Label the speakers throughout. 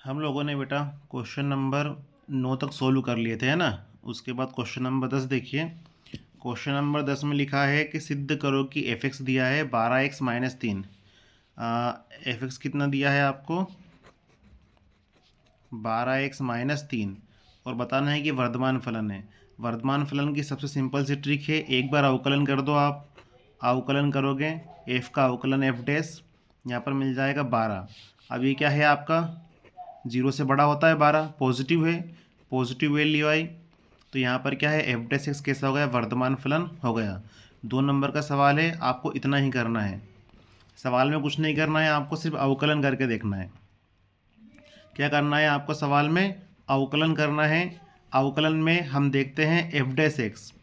Speaker 1: हम लोगों ने बेटा क्वेश्चन नंबर 9 तक सोल्व कर लिए थे, है ना। उसके बाद क्वेश्चन नंबर 10 देखिए। क्वेश्चन नंबर 10 में लिखा है कि सिद्ध करो कि एफ एक्स दिया है 12x-3। एफ एक्स कितना दिया है आपको 12x-3 और बताना है कि वर्धमान फलन है। वर्धमान फलन की सबसे सिंपल सी ट्रिक है, एक बार अवकलन कर दो आप। अवकलन करोगे एफ का अवकलन एफ डैश, यहाँ पर मिल जाएगा 12। अब ये क्या है आपका, जीरो से बड़ा होता है 12, पॉजिटिव है, पॉजिटिव वैल्यू आई, तो यहाँ पर क्या है एफ डैश एक्स कैसा हो गया, वर्धमान फलन हो गया। 2 नंबर का सवाल है, आपको इतना ही करना है। सवाल में कुछ नहीं करना है, आपको सिर्फ अवकलन करके देखना है। क्या करना है आपको सवाल में, अवकलन करना है। अवकलन में हम देखते हैं F dash x,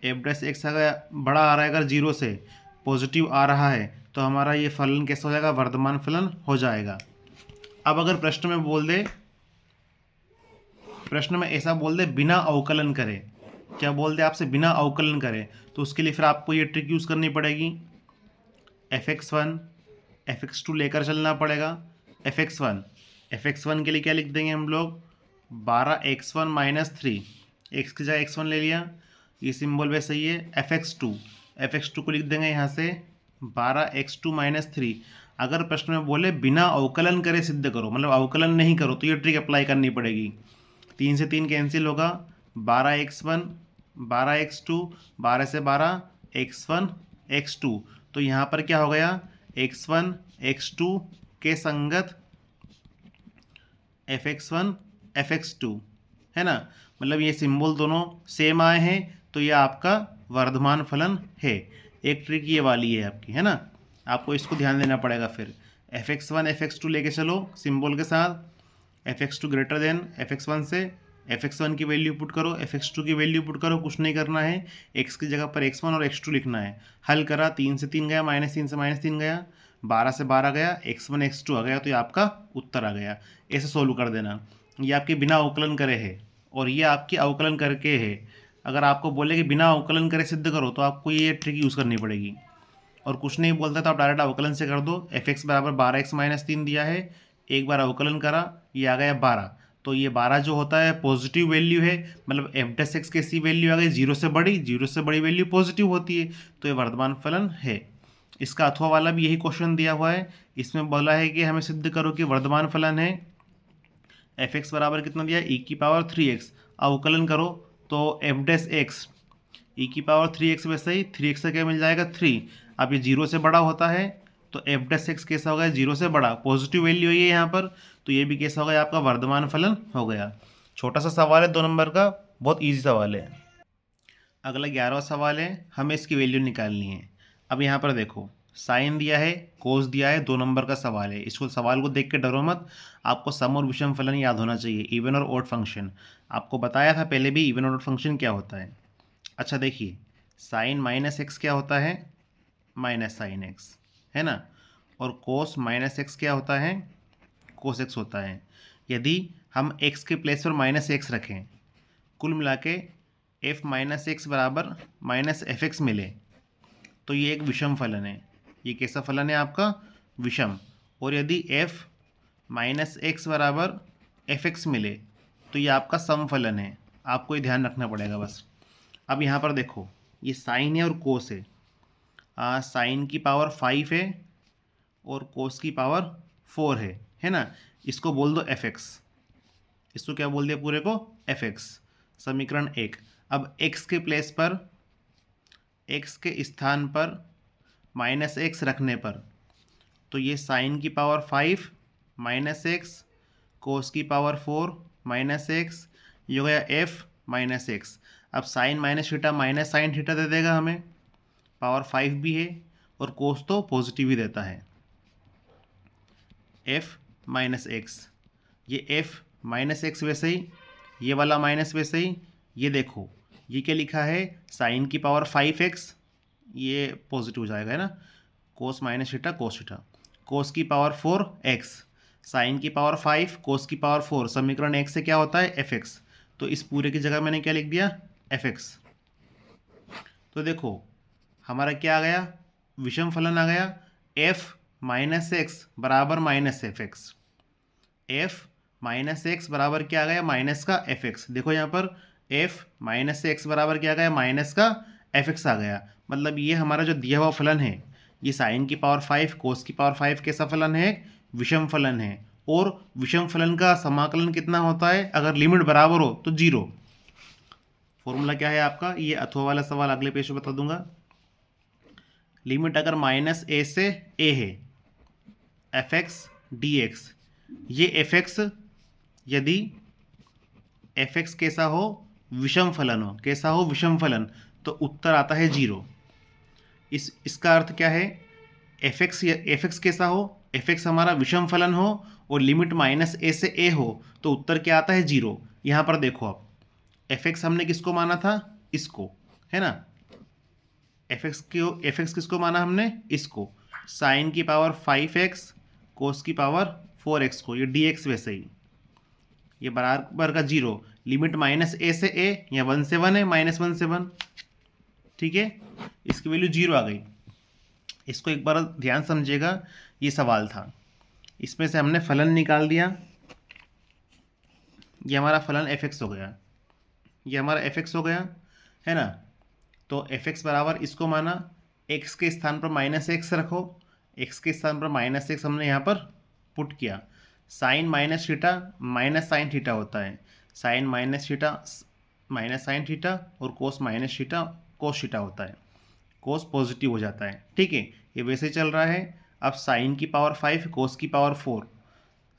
Speaker 1: F dash x अगर बड़ा आ रहा है, अगर जीरो से पॉजिटिव आ रहा है तो हमारा ये फलन कैसा हो जाएगा, वर्धमान फलन हो जाएगा। अब अगर प्रश्न में बोल दे, प्रश्न में ऐसा बोल दे बिना अवकलन करे, क्या बोल दे आपसे बिना अवकलन करे, तो उसके लिए फिर आपको ये ट्रिक यूज़ करनी पड़ेगी। fx1 fx2 लेकर चलना पड़ेगा। fx1 के लिए क्या लिख देंगे हम लोग, 12x1-3, x की जगह x1 ले लिया, ये सिंबल वैसे ही है। fx2 को लिख देंगे यहाँ से 12x2-3। अगर प्रश्न में बोले बिना अवकलन करे सिद्ध करो, मतलब अवकलन नहीं करो, तो ये ट्रिक अप्लाई करनी पड़ेगी। 3 से 3 कैंसिल होगा, 12x1 12x2, 12 से 12 x1 x2, तो यहाँ पर क्या हो गया, x1 x2 के संगत fx1 fx2, है ना। मतलब ये सिंबल दोनों सेम आए हैं, तो ये आपका वर्धमान फलन है। एक ट्रिक ये वाली है आपकी, है ना, आपको इसको ध्यान देना पड़ेगा। फिर fx1 fx2 लेके चलो सिंबल के साथ, fx2 ग्रेटर देन fx1 से, fx1 की वैल्यू पुट करो, fx2 की वैल्यू पुट करो, कुछ नहीं करना है, x की जगह पर x1 और x2 लिखना है। हल करा, 3 से 3 गया, -3 से -3 गया, 12 से 12 गया, x1 x2 आ गया, तो ये आपका उत्तर आ गया। ऐसे सोल्व कर देना। ये आपके बिना अवकलन करे है और ये आपकी अवकलन करके है। अगर आपको बोले कि बिना अवकलन करे सिद्ध करो, तो आपको ये ट्रिक यूज़ करनी पड़ेगी। और कुछ नहीं बोलता तो आप डायरेक्ट अवकलन से कर दो। fx बराबर 12x-3 दिया है, एक बार अवकलन करा, ये आ गया 12, तो ये 12 जो होता है पॉजिटिव वैल्यू है, मतलब एफ डैश एक्स की सी वैल्यू आ गई, जीरो से बड़ी वैल्यू पॉजिटिव होती है, तो ये वर्धमान फलन है। इसका अथवा वाला भी यही क्वेश्चन दिया हुआ है, इसमें बोला है कि हमें सिद्ध करो कि वर्धमान फलन है। एफ एक्स बराबर कितना दिया, e⁻3x, अवकलन करो तो एफ डैश एक्स e⁻3x, वैसे ही 3x से क्या मिल जाएगा 3। अब ये जीरो से बड़ा होता है, तो एफ डैश एक्स कैसा होगा, जीरो से बड़ा, पॉजिटिव वैल्यू है ये यहाँ पर, तो ये भी कैसा होगा, आपका वर्धमान फलन हो गया। छोटा सा सवाल है 2 नंबर का, बहुत ईजी सवाल है। अगला 11वां सवाल है, हमें इसकी वैल्यू निकालनी है। अब यहाँ पर देखो, साइन दिया है, कोस दिया है, 2 नंबर का सवाल है। इसको सवाल को देख के डरो मत, आपको सम और विषम फलन याद होना चाहिए, इवन और ऑड फंक्शन। आपको बताया था पहले भी इवन और ऑड फंक्शन क्या होता है। अच्छा देखिए, साइन -x क्या होता है, -sin x, है ना, और कोस -x क्या होता है, कोस x होता है। यदि हम x के प्लेस पर -x रखें, कुल मिला के f -x बराबर -fx मिले, तो ये एक विषम फलन है। ये कैसा फलन है आपका, विषम। और यदि f -x बराबर fx मिले, तो ये आपका सम फलन है। आपको ये ध्यान रखना पड़ेगा बस। अब यहाँ पर देखो, ये साइन है और कोस है। साइन की पावर 5 है और कोस की पावर 4 है ना। इसको बोल दो fx, इसको क्या बोल दिया पूरे को, fx, समीकरण 1। अब x के प्लेस पर, x के स्थान पर -x रखने पर, तो ये साइन की पावर 5 -x, कोस की पावर 4 -x, ये हो गया f -x। अब sine minus theta minus sine theta दे देगा हमें, पावर 5 भी है और कोस तो पॉजिटिव ही देता है, f -x। ये f -x वैसे ही, ये वाला माइनस वैसे ही। ये देखो, ये क्या लिखा है, साइन की पावर 5x, ये पॉजिटिव हो जाएगा, है ना, cos minus theta cos theta, cos की पावर 4x, साइन की पावर 5, कोस की पावर 4, समीकरण 1 से क्या होता है fx, तो इस पूरे की जगह मैंने क्या लिख दिया, fx। तो देखो हमारा क्या आ गया, विषम फलन आ गया, f -x बराबर -fx, f माइनस एक्स बराबर क्या आ गया, माइनस का एफ एक्स। देखो यहाँ पर एफ माइनस से एक्स बराबर क्या आ गया, माइनस का एफ एक्स आ गया। मतलब ये हमारा जो दिया हुआ फलन है, ये साइन की पावर 5 कोस की पावर 5 कैसा फलन है, विषम फलन है। और विषम फलन का समाकलन कितना होता है, अगर लिमिट बराबर हो तो 0। फॉर्मूला क्या है आपका, ये अथवा वाला सवाल अगले पेज में बता दूंगा। लिमिट अगर माइनस ए से ए है, एफ एक्स डी एक्स, ये एफ एक्स यदि एफ एक्स कैसा हो, विषम फलन हो, कैसा हो, विषम फलन, तो उत्तर आता है 0। इसका अर्थ क्या है, एफ एक्स कैसा हो, एफ एक्स हमारा विषम फलन हो और लिमिट माइनस ए से ए हो, तो उत्तर क्या आता है 0। यहाँ पर देखो आप, एफ एक्स हमने किसको माना था, इसको, है ना। एफ एक्स किसको माना हमने, इसको। साइन की पावर 5x कोस की पावर 4x को, ये डी एक्स वैसे ही, ये बराबर का 0। लिमिट माइनस ए से ए, या 1 से 1 है, माइनस 1 से 1, ठीक है। इसकी वैल्यू 0 आ गई। इसको एक बार ध्यान समझिएगा, ये सवाल था, इसमें से हमने फलन निकाल दिया, ये हमारा फलन एफ एक्स हो गया, ये हमारा एफ एक्स हो गया, है ना। तो एफ एक्स बराबर इसको माना, एक्स के स्थान पर माइनस एक्स रखो, एक्स के स्थान पर माइनस एक्स हमने यहाँ पर पुट किया। Sine minus theta minus sine theta होता है, sine minus theta minus sine theta, और cos minus theta cos theta होता है, कोस पॉजिटिव हो जाता है, ठीक है। ये वैसे चल रहा है। अब साइन की पावर 5 कोस की पावर 4,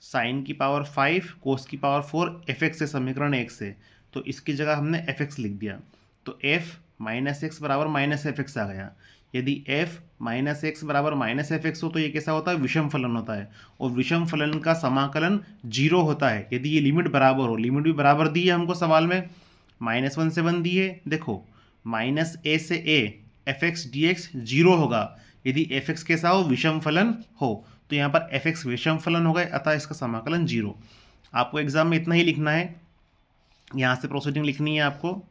Speaker 1: साइन की पावर 5 कोस की पावर 4 एफ एक्स से समीकरण 1 से, तो इसकी जगह हमने एफ एक्स लिख दिया। तो एफ माइनस एक्स बराबर माइनस एफ एक्स आ गया। यदि एफ माइनस एक्स बराबर माइनस एफ एक्स हो तो ये कैसा होता है, विषम फलन होता है। और विषम फलन का समाकलन 0 होता है यदि ये लिमिट बराबर हो। लिमिट भी बराबर दी है हमको सवाल में, -1 से 1 दी है। देखो माइनस ए से A F x D x 0 होगा यदि एफ एक्स कैसा हो, विषम फलन हो। तो यहाँ पर एफ एक्स विषम फलन हो गए, अतः इसका समाकलन 0। आपको एग्जाम में इतना ही लिखना है, यहाँ से प्रोसीडिंग लिखनी है आपको,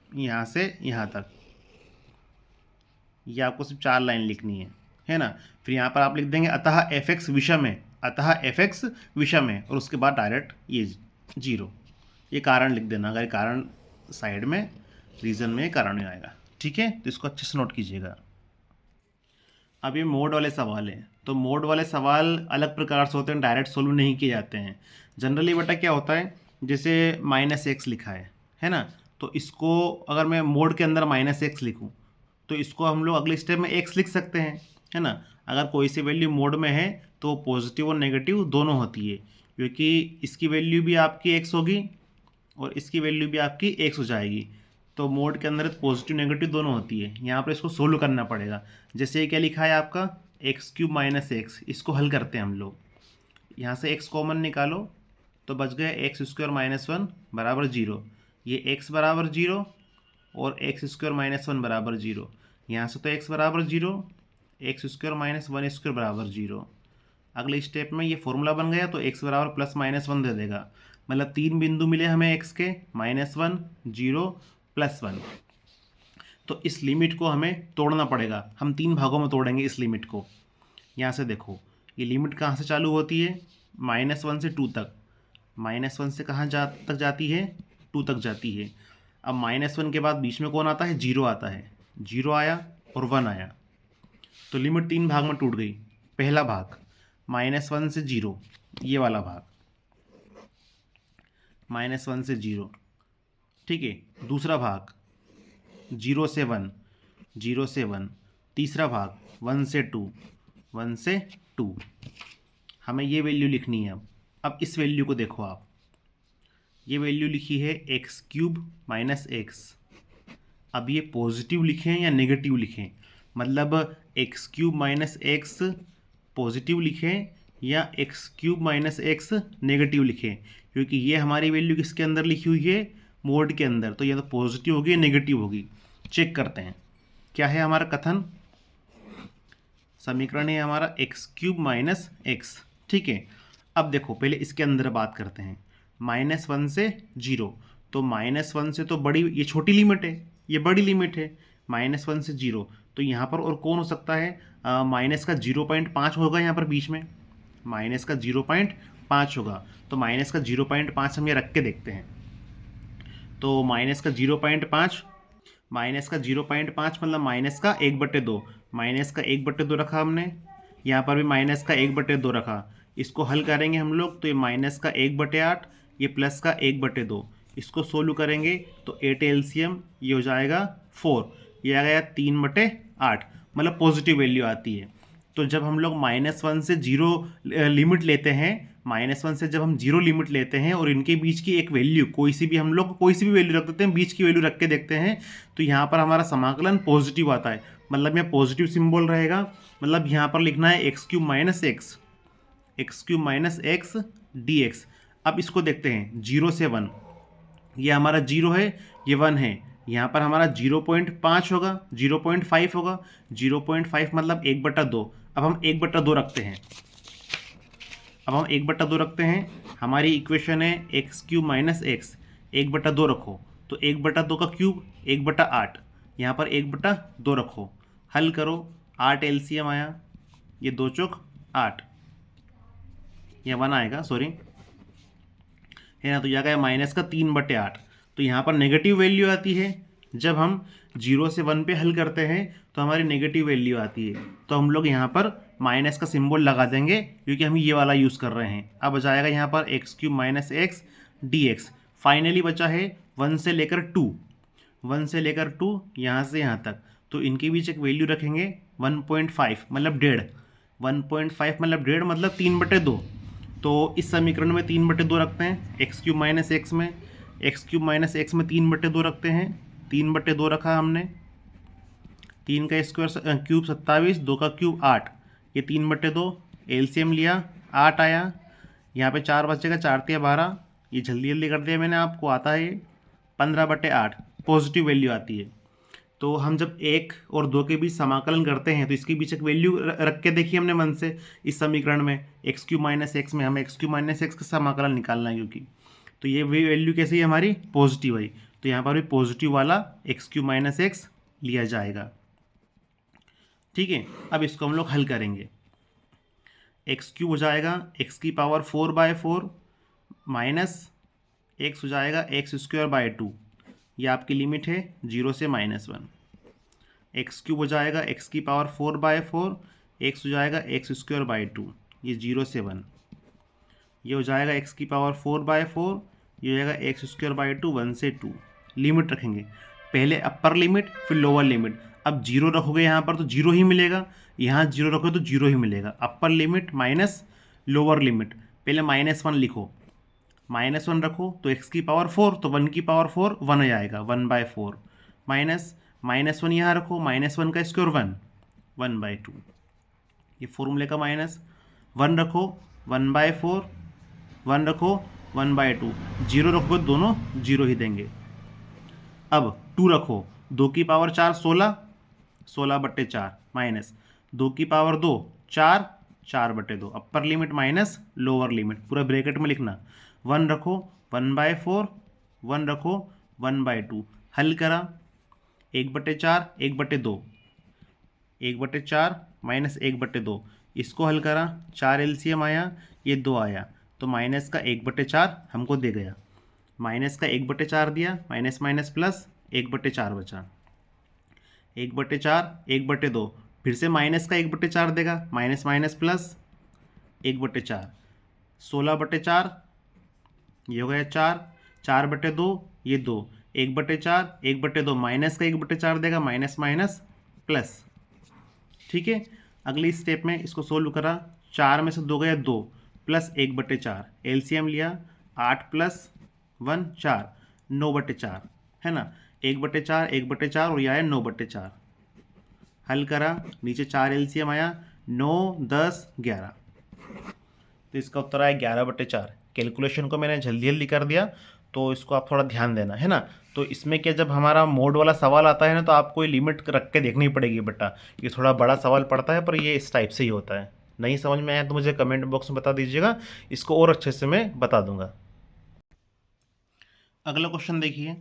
Speaker 1: यहाँ से यहाँ तक, ये आपको सिर्फ 4 लाइन लिखनी है ना। फिर यहाँ पर आप लिख देंगे अतः एफ एक्स विषम है, अतः एफ एक्स विषम है, और उसके बाद डायरेक्ट ये 0, ये कारण लिख देना। अगर कारण साइड में रीजन में कारण आएगा, ठीक है। तो इसको अच्छे से नोट कीजिएगा। अब ये मोड वाले सवाल हैं, तो मोड वाले सवाल अलग प्रकार से होते हैं, डायरेक्ट सोल्व नहीं किए जाते हैं। जनरली बेटा क्या होता है, जैसे -x लिखा है ना, तो इसको अगर मैं मोड के अंदर -x लिखूं तो इसको हम लोग अगले स्टेप में x लिख सकते हैं, है ना। अगर कोई सी वैल्यू मोड में है तो पॉजिटिव और नेगेटिव दोनों होती है, क्योंकि इसकी वैल्यू भी आपकी x होगी और इसकी वैल्यू भी आपकी x हो जाएगी। तो मोड के अंदर पॉजिटिव नेगेटिव दोनों होती है। यहाँ पर इसको सोल्व करना पड़ेगा। जैसे क्या लिखा है आपका x³ - x, इसको हल करते हैं हम लोग। यहाँ से x कॉमन निकालो तो बच गया x² - 1 बराबर 0। ये x बराबर 0 और x² - 1 बराबर 0। यहाँ से तो x बराबर 0, x² - 1² बराबर 0। अगले स्टेप में ये फॉर्मूला बन गया, तो x बराबर +-1 दे देगा। मतलब 3 बिंदु मिले हमें x के, -1, 0, +1। तो इस लिमिट को हमें तोड़ना पड़ेगा। हम 3 भागों में तोड़ेंगे इस लिमिट को। यहाँ से देखो ये लिमिट कहाँ से चालू होती है, -1 से 2 तक। -1 से कहाँ तक जाती है, 2 तक जाती है। अब -1 के बाद बीच में कौन आता है, 0 आता है। 0 आया और 1 आया, तो लिमिट 3 भाग में टूट गई। पहला भाग -1 से 0, ये वाला भाग -1 से 0, ठीक है। दूसरा भाग 0 से 1, 0 से 1। तीसरा भाग 1 से 2, 1 से 2। हमें ये वैल्यू लिखनी है। अब इस वैल्यू को देखो आप, ये वैल्यू लिखी है x³ - x। अब ये पॉजिटिव लिखें या नेगेटिव लिखें, मतलब x³ - x पॉजिटिव लिखें या x³ - x नेगेटिव लिखें, क्योंकि ये हमारी वैल्यू किसके अंदर लिखी हुई है, मोड के अंदर। तो ये तो पॉजिटिव होगी या नेगेटिव होगी, चेक करते हैं। क्या है हमारा कथन, समीकरण है हमारा x³ - x, ठीक है। अब देखो पहले इसके अंदर बात करते हैं। -1 से 0, तो -1 से तो बड़ी, ये छोटी लिमिट है, ये बड़ी लिमिट है। -1 से 0, तो यहाँ पर और कौन हो सकता है, माइनस का 0.5 होगा यहाँ पर बीच में, माइनस का 0.5 5 होगा, तो माइनस का 0.5 हम ये रख के देखते हैं। तो माइनस का 0.5 मतलब माइनस का 1/2, माइनस का 1/2 रखा हमने, यहाँ पर भी माइनस का 1/2 रखा। इसको हल करेंगे हम लोग तो ये माइनस का 1/8, ये प्लस का 1/2, इसको सोल्व करेंगे तो 8 एलसीएम ये हो जाएगा 4, ये आ गया 3/8, मतलब पॉजिटिव वैल्यू आती है। तो जब हम लोग -1 से 0 लिमिट लेते हैं, -1 से जब हम 0 लिमिट लेते हैं और इनके बीच की एक वैल्यू कोई सी भी हम लोग कोई सी भी वैल्यू रख देते हैं, बीच की वैल्यू रख के देखते हैं, तो यहाँ पर हमारा समाकलन पॉजिटिव आता है, मतलब यहाँ पॉजिटिव सिंबल रहेगा। मतलब यहाँ पर लिखना है x³ - x dx। अब इसको देखते हैं 0 से 1, ये हमारा 0 है, ये 1 है, यहाँ पर हमारा 0.5 होगा, 0.5 होगा, 0.5 मतलब 1/2। अब हम 1/2 रखते हैं, हमारी इक्वेशन है x³ - x, 1/2 रखो, तो 1/2 का क्यूब 1/8, यहाँ पर 1/2 रखो, हल करो, 8 एलसीएम आया, ये 2 चौक 8, या 1 आएगा, सॉरी, है ना, तो यह गया माइनस का 3/8। तो यहाँ पर नेगेटिव वैल्यू आती है, जब हम 0 से 1 पे हल करते हैं तो हमारी नेगेटिव वैल्यू आती है, तो हम लोग यहाँ पर माइनस का सिंबल लगा देंगे क्योंकि हम ये वाला यूज़ कर रहे हैं। अब जाएगा यहाँ पर x³ - x dx। फाइनली बचा है 1 से लेकर 2 यहाँ से यहाँ तक, तो इनके बीच एक वैल्यू रखेंगे 1.5 मतलब 1.5, 1.5 मतलब 1.5 मतलब 3/2। तो इस समीकरण में 3/2 रखते हैं, x³ - x में 3/2 रखते हैं, 3/2 रखा हमने, 3 का स्क्वायर क्यूब 27, 2 का क्यूब 8, ये 3/2, एलसीएम लिया 8 आया, यहाँ पे 4 बचेगा, 4 × 12, ये जल्दी जल्दी कर दिया मैंने, आपको आता है 15/8, पॉजिटिव वैल्यू आती है। तो हम जब 1 और 2 के बीच समाकलन करते हैं तो इसके बीच एक वैल्यू रख के देखी हमने 1 से, इस समीकरण में x³ - x में हमें x³ - x का समाकलन निकालना है, क्योंकि तो ये वैल्यू कैसी है हमारी, पॉजिटिव है, तो यहाँ पर भी पॉजिटिव वाला x³ - x लिया जाएगा। ठीक है, अब इसको हम लोग हल करेंगे, x³ हो जाएगा x⁴/4 माइनस x हो जाएगा x²/2, ये आपकी लिमिट है 0 से -1। x³ हो जाएगा x⁴/4, x हो जाएगा x²/2, ये 0 से 1, ये हो जाएगा x⁴/4, ये हो जाएगा x²/2, 1 से 2। लिमिट रखेंगे, पहले अपर लिमिट फिर लोअर लिमिट। अब 0 रखोगे यहाँ पर तो 0 ही मिलेगा, यहाँ 0 रखोगे तो 0 ही मिलेगा। Upper limit minus lower limit, पहले -1 लिखो, -1 रखो तो x⁴, तो 1⁴ 1 आएगा, 1/4 माइनस -1 यहाँ रखो, -1 का स्क्वायर 1, 1/2, ये फॉर्मूले का -1 रखो, 1/4, 1 रखो, 1/2, 0 रखोगे दोनों 0 ही देंगे। अब 2 रखो, 2⁴ 16, 16/4 minus 2⁴2 4, 4/2, upper limit minus lower limit, पूरा ब्रैकेट में लिखना। 1 रखो, 1/4, 1 रखो, 1/2, हल करा, 1/4, 1/2, 1/4 माइनस 1/2, इसको हल करा, 4 एलसीएम आया, ये 2 आया, तो माइनस का 1/4 हमको दे गया, माइनस का 1/4 दिया, माइनस माइनस प्लस 1/4 बचा, 1/4, 1/2, फिर से माइनस का 1/4 देगा, माइनस माइनस प्लस 1/4, 16/4, ये हो गया 4, 4/2, ये 2, 1/4, 1/2, माइनस का 1/4 देगा, माइनस माइनस प्लस। ठीक है, अगली स्टेप में इसको सोल्व करा, 4 में से 2 गया 2, प्लस 1/4, एलसीएम लिया, 8 + 1 4, 9/4, है ना, 1/4, 1/4 और यह आया 9/4, हल करा, नीचे 4 एलसीएम आया, 9, 10, 11, तो इसका उत्तर आया 11/4। कैलकुलेशन को मैंने जल्दी जल्दी कर दिया, तो इसको आप थोड़ा ध्यान देना, है ना। तो इसमें क्या, जब हमारा मोड वाला सवाल आता है ना, तो आपको ये लिमिट रख के देखनी पड़ेगी बेटा, ये थोड़ा बड़ा सवाल पड़ता है, पर ये इस टाइप से ही होता है। नहीं समझ में आया तो मुझे कमेंट बॉक्स में बता दीजिएगा, इसको और अच्छे से मैं बता दूंगा। अगला क्वेश्चन देखिए,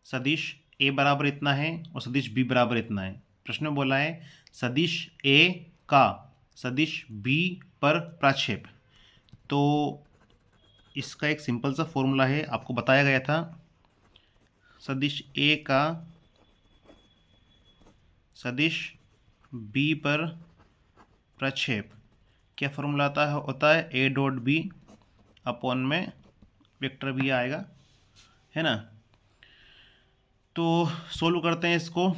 Speaker 1: सदिश a बराबर इतना है और सदिश b बराबर इतना है। प्रश्न में बोला है सदिश a का सदिश b पर प्रक्षेप। तो इसका एक सिंपल सा फॉर्मूला है, आपको बताया गया था। सदिश ए का सदिश बी पर प्रक्षेप, क्या फॉर्मूला होता है ए डॉट बी अपॉन में वेक्टर बी आएगा, है ना। तो सोल्व करते हैं इसको।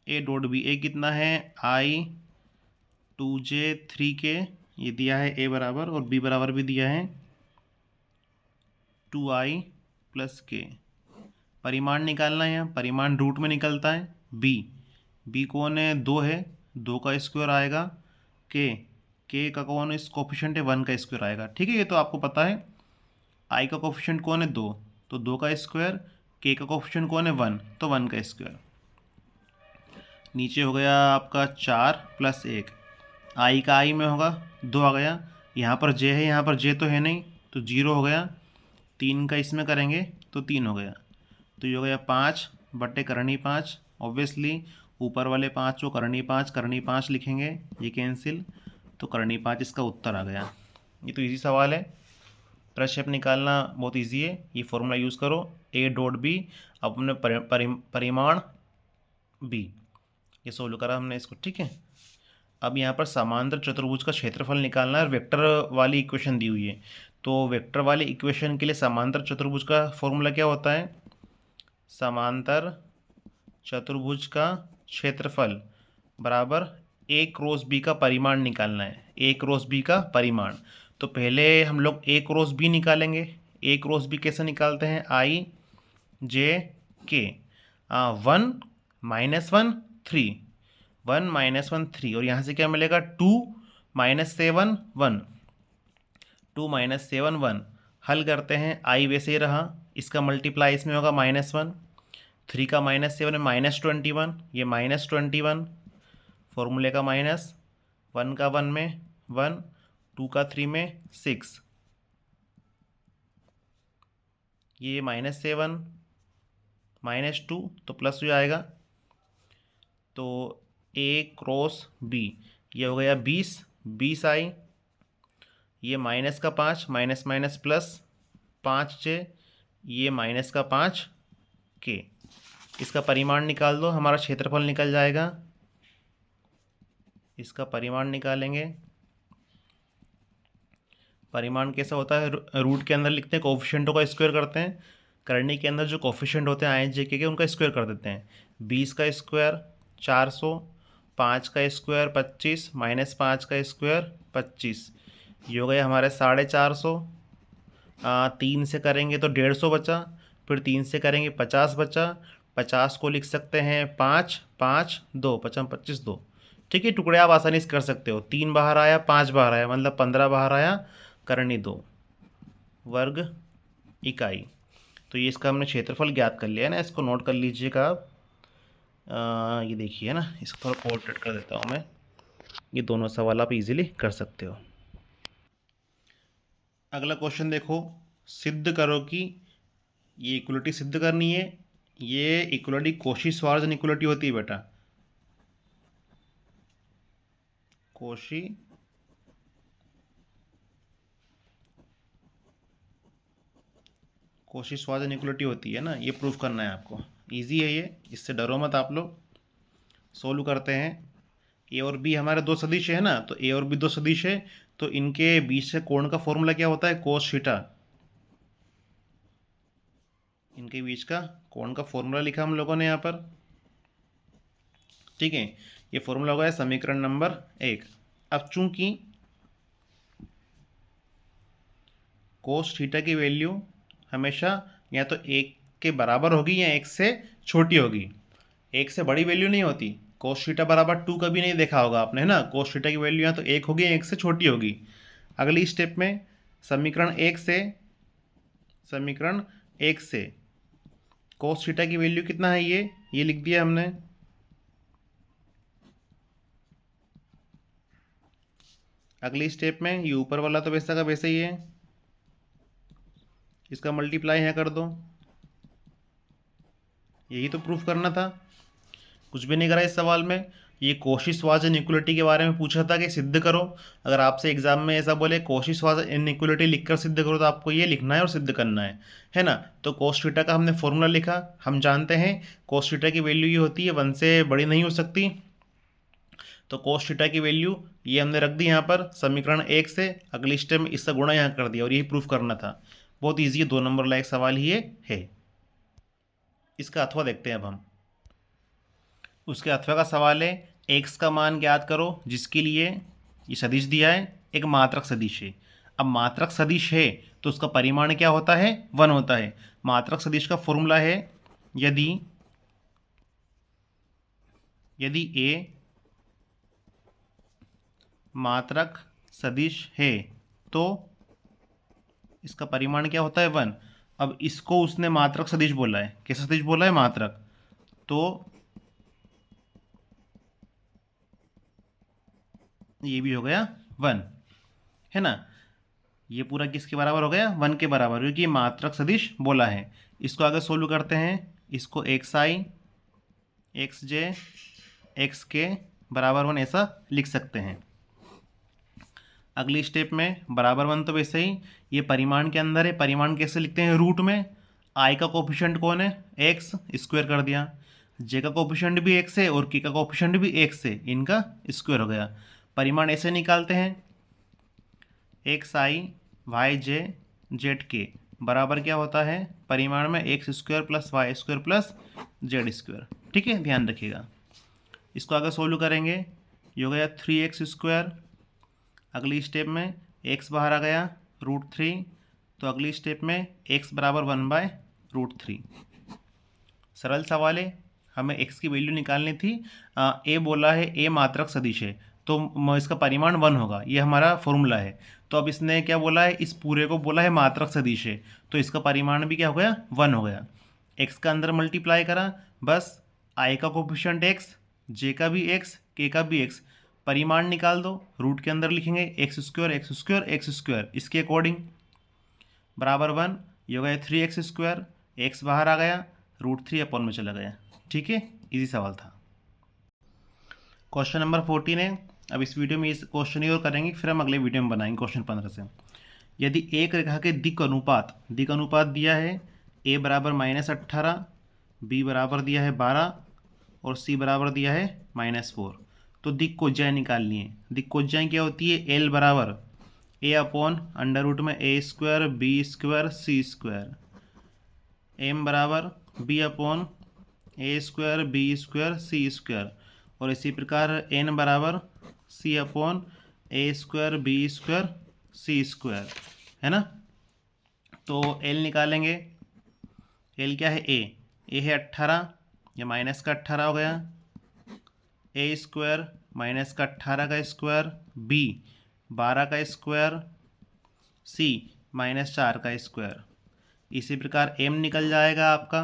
Speaker 1: ए डॉट बी, ए कितना है आई 2j3k, ये दिया है ए बराबर, और बी बराबर भी दिया है 2i + k। परिमाण निकालना है, यहाँ परिमाण रूट में निकलता है। बी कौन है 2 है, 2 का स्क्वायर आएगा। के का कौन है कोफिशिएंट है 1 का स्क्वायर आएगा, ठीक है, ये तो आपको पता है। आई का कोफिशिएंट कौन है 2, तो 2 का स्क्वायर। के का कोफिशिएंट कौन है 1, तो 1 का स्क्वायर। नीचे हो गया आपका 4 + 1, आई का आई में होगा 2 आ गया, यहाँ पर जे है, यहाँ पर जे तो है नहीं, तो 0 हो गया। 3 का इसमें करेंगे तो 3 हो गया, तो ये हो गया 5 बटे करनी 5। ऑब्वियसली ऊपर वाले 5 को करनी 5 लिखेंगे, ये कैंसिल, तो करनी 5 इसका उत्तर आ गया। ये तो इजी सवाल है, प्रक्षेप निकालना बहुत इजी है। ये फॉर्मूला यूज़ करो, ए डॉट बी अपने परिमाण बी, ये सोल्व करा हमने इसको, ठीक है। अब यहाँ पर समांतर चतुर्भुज का क्षेत्रफल निकालना है, वेक्टर वाली इक्वेशन दी हुई है। तो वेक्टर वाली इक्वेशन के लिए समांतर चतुर्भुज का फॉर्मूला क्या होता है, समांतर चतुर्भुज का क्षेत्रफल बराबर ए क्रॉस बी का परिमाण निकालना है, ए क्रॉस बी का परिमाण। तो पहले हम लोग ए क्रॉस बी निकालेंगे। ए क्रॉस बी कैसे निकालते हैं, आई जे के 1 - 1 3, 1 - 1 3, और यहाँ से क्या मिलेगा 2 - 7 1, 2 - 7 1। हल करते हैं, आई वैसे ही रहा, इसका मल्टीप्लाई इसमें होगा -1, 3 का -7 में -21, ये -21, फॉर्मूले का माइनस, 1 का 1 में 1, 2 का 3 में 6, ये -7 -2 तो प्लस हो जाएगा। तो ए क्रॉस बी ये हो गया 20 आई, ये माइनस का 5 माइनस प्लस 5j, ये माइनस का 5 के। इसका परिमाण निकाल दो, हमारा क्षेत्रफल निकल जाएगा। इसका परिमाण निकालेंगे, परिमाण कैसा होता है, रूट के अंदर लिखते हैं, कोफिशिएंटों का स्क्वायर करते हैं। करनी के अंदर जो कोफिशिएंट होते हैं आई जे के उनका स्क्वायर कर देते हैं। 20 का स्क्वायर 400, 5 का स्क्वायर 25, -5 का स्क्वायर 25, ये हो गया हमारे 450। 3 से करेंगे तो 150 बचा, फिर 3 से करेंगे 50 बचा। 50 को लिख सकते हैं 5 5 2 55 25 2, ठीक है। टुकड़े आप आसानी से कर सकते हो, 3 बाहर आया 5 बाहर आया, मतलब 15 बाहर आया, करनी 2 वर्ग इकाई। तो ये इसका हमने क्षेत्रफल ज्ञात कर लिया है ना, इसको नोट कर लीजिएगा आप। ये देखिए ना, इसको थोड़ा पोर्ट्रेट कर देता हूँ मैं, ये दोनों सवाल आप इजीली कर सकते हो। अगला क्वेश्चन देखो, सिद्ध करो कि ये इक्वलिटी सिद्ध करनी है। ये इक्वलिटी कॉची-श्वार्ज़ इक्वलिटी होती है बेटा, कॉची-श्वार्ज़ इक्वलिटी होती है ना, ये प्रूफ करना है आपको। इजी है ये, इससे डरो मत आप लोग। सोल्व करते हैं, ए और बी हमारे दो सदिश है ना, तो ए और बी दो सदिश है, तो इनके बीच से कोण का फॉर्मूला क्या होता है, कोस थीटा। इनके बीच का कोण का फॉर्मूला लिखा हम लोगों ने यहाँ पर, ठीक है। ये फॉर्मूला होगा समीकरण नंबर 1। अब चूंकि कोस थीटा की वैल्यू हमेशा या तो 1 के बराबर होगी या 1 से छोटी होगी, 1 से बड़ी वैल्यू नहीं होती। कोस थीटा बराबर 2 कभी नहीं देखा होगा आपने, है ना। कोस थीटा की वैल्यू या तो 1 होगी या 1 से छोटी होगी। अगली स्टेप में समीकरण 1 से कोस थीटा की वैल्यू कितना है, ये लिख दिया हमने। अगली स्टेप में ये ऊपर वाला तो वैसा का वैसे ही है, इसका मल्टीप्लाई है कर दो। यही तो प्रूफ करना था, कुछ भी नहीं करा इस सवाल में। ये कोशी-श्वार्ट्ज इनइक्वालिटी के बारे में पूछा था कि सिद्ध करो। अगर आपसे एग्जाम में ऐसा बोले कोशी-श्वार्ट्ज इनइक्वालिटी लिखकर सिद्ध करो, तो आपको ये लिखना है और सिद्ध करना है ना। तो कोस थीटा का हमने फॉर्मूला लिखा। हम जानते हैं कोस थीटा की वैल्यू ये होती है 1 से बड़ी नहीं हो सकती। तो कोस थीटा की वैल्यू ये हमने रख दी यहाँ पर समीकरण 1 से। अगली स्टेप में इससे गुणा यहाँ कर दिया और यही प्रूफ करना था। बहुत ईजी है, 2 नंबर लायक सवाल ही ये है। इसका अथवा देखते हैं अब हम। उसके अथवा का सवाल है x का मान ज्ञात करो, जिसके लिए ये सदिश दिया है, एक मात्रक सदिश है। अब मात्रक सदिश है तो उसका परिमाण क्या होता है? 1 होता है। मात्रक सदिश का फॉर्मूला है यदि a मात्रक सदिश है तो इसका परिमाण क्या होता है? 1। अब इसको उसने मात्रक सदिश बोला है। कैसा सदिश बोला है? मात्रक। तो ये भी हो गया 1, है ना। ये पूरा किसके बराबर हो गया? 1 के बराबर, क्योंकि ये मात्रक सदिश बोला है। इसको आगे सोल्व करते हैं। इसको xi xj xk बराबर 1 ऐसा लिख सकते हैं। अगली स्टेप में बराबर 1 तो वैसे ही ये परिमाण के अंदर है। परिमाण कैसे लिखते हैं? रूट में i का कोफिशिएंट कौन है? x, स्क्वायर कर दिया। j का कोफिशिएंट भी x है और k का कोफिशिएंट भी x है, इनका स्क्वायर हो गया। परिमाण ऐसे निकालते हैं xi yj zk बराबर क्या होता है? परिमाण में x square plus Y square plus Z square. ठीक है, ध्यान रखिएगा। इसको आगे सोल्व करेंगे। ये हो गया 3x स्क्वायर। अगली स्टेप में x बाहर आ गया √3, तो अगली स्टेप में x बराबर 1/√3। सरल सवाल है, हमें x की वैल्यू निकालनी थी। a बोला है a मात्रक सदिश है, तो इसका परिमाण 1 होगा। ये हमारा फॉर्मूला है। तो अब इसने क्या बोला है? इस पूरे को बोला है मात्रक सदिश है, तो इसका परिमाण भी क्या हो गया? 1 हो गया। x का अंदर मल्टीप्लाई करा, बस i का कोफिशिएंट x, j का भी x, k का भी x, परिमाण निकाल दो। रूट के अंदर लिखेंगे x square x square x square, इसके अकॉर्डिंग बराबर 1। ये हो गया 3x स्क्वायर, x बाहर आ गया, √3 अपॉन में चला गया। ठीक है, इजी सवाल था। क्वेश्चन नंबर 14 है। अब इस वीडियो में इस क्वेश्चन ही और करेंगे, फिर हम अगले वीडियो में बनाएंगे क्वेश्चन 15 से। यदि एक रेखा के दिक् अनुपात दिया है a बराबर -18, b बराबर दिया है 12 और c बराबर दिया है -4, तो दिक् कोज्याएँ निकालनी है। दिक् कोज्याएँ क्या होती है? l बराबर a अपॉन अंडर रूट में a square b square c square, m बराबर b upon a square b square c square, और इसी प्रकार n बराबर c upon a square b square c square, है ना। तो l निकालेंगे। l क्या है? a है 18, या माइनस का 18 हो गया, a स्क्वायर माइनस का 18 का स्क्वायर, b 12 का स्क्वायर, c -4 का स्क्वायर। इसी प्रकार m निकल जाएगा आपका,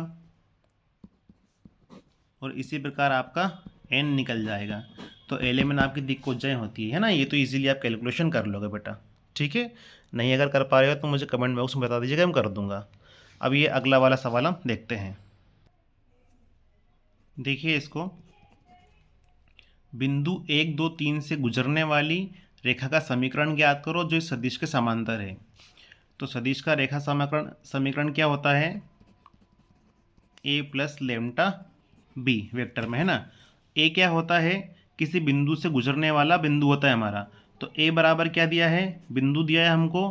Speaker 1: और इसी प्रकार आपका n निकल जाएगा। तो एलिमेंट आपकी दिक् कोज्याएँ होती है ना। ये तो इजीली आप कैलकुलेशन कर लोगे बेटा। ठीक है, नहीं अगर कर पा रहे हो तो मुझे कमेंट बॉक्स में बता दीजिएगा, मैं कर दूंगा। अब ये अगला वाला सवाल हम देखते हैं। देखिए इसको, बिंदु 1 2 3 से गुजरने वाली रेखा का समीकरण ज्ञात करो जो इस सदिश के समांतर है। तो सदिश का रेखा समीकरण क्या होता है? a प्लस लेम्टा b वेक्टर में, है ना। a क्या होता है? किसी बिंदु से गुजरने वाला बिंदु होता है हमारा। तो a बराबर क्या दिया है? बिंदु दिया है हमको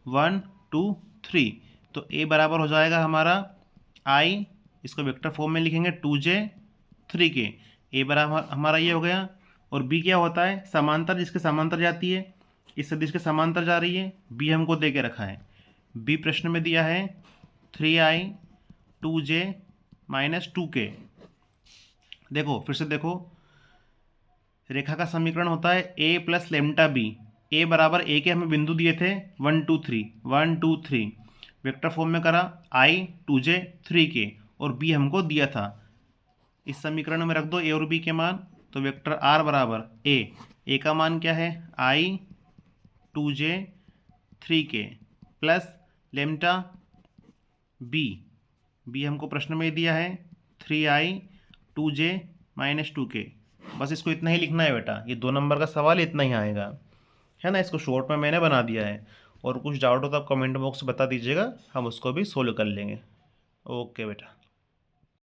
Speaker 1: 1 2 3, तो a बराबर हो जाएगा हमारा i, इसको वेक्टर फॉर्म में लिखेंगे 2j 3k। a बराबर हमारा ये हो गया। और b क्या होता है? समांतर, जिसके समांतर जाती है, इस सदिश के समांतर जा रही है। b हमको दे के रखा है, b प्रश्न में दिया है 3i 2j -2k। देखो फिर से देखो, रेखा का समीकरण होता है a प्लस लेम्टा b। a बराबर a के हमें बिंदु दिए थे 1 2 3, वेक्टर फॉर्म में करा i 2j 3k, और b हमको दिया था। इस समीकरण में रख दो a और b के मान, तो वेक्टर r बराबर a का मान क्या है? i 2j 3k plus लेम्टा b हमको प्रश्न में दिया है 3i 2j -2k, बस इसको इतना ही लिखना है बेटा, ये 2 नंबर का सवाल इतना ही आएगा, है ना। इसको शॉर्ट में मैंने बना दिया है, और कुछ डाउट हो तो आप कमेंट बॉक्स में बता दीजिएगा, हम उसको भी सोल्व कर लेंगे। ओके बेटा।